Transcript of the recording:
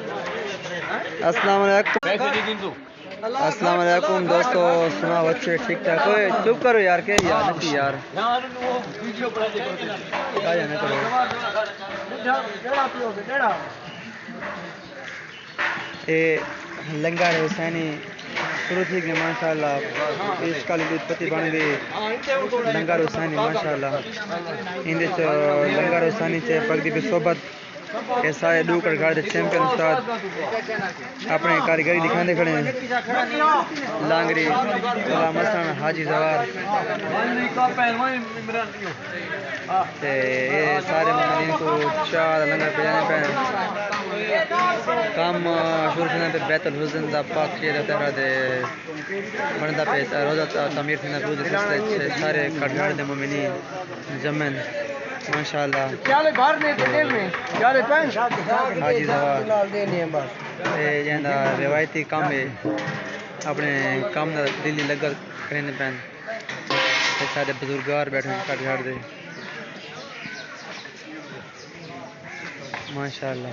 السلام علیکم السلام علیکم دوستو، سنا بچے ٹھیک ٹھاک ہو؟ چپ کرو یار، کہ یار نہیں یار کیا جانا کرو. یہ لنگر حسینی شروع تھی کہ ماشاء اللہ اس کا پتی بن گئی لنگر حسینی ماشاء اللہ. لنگر حسینی سے پگڑی پہ صحبت یہ سارے دو کر گھر چیمپئن استاد اپنے کاریگری دکھانے کھڑے ہیں. لانگری غلام حسن حاجی زوار یہ سارے مہمانین کو چار لنگر پہ جانے پہ کام شروع کرنے پہ بیت الحسن دا پاک کیا جاتا ہے بندہ پہ روزہ تعمیر کرنا روز سلسلے سارے کٹگاڑ دے مومنین جمن ماشاءاللہ. حاجی زوار یہ جہاں روایتی کام ہے اپنے کام دا دلی لگا کرنے پین سارے بزرگار بیٹھے کٹگاڑ دے ماشاءاللہ.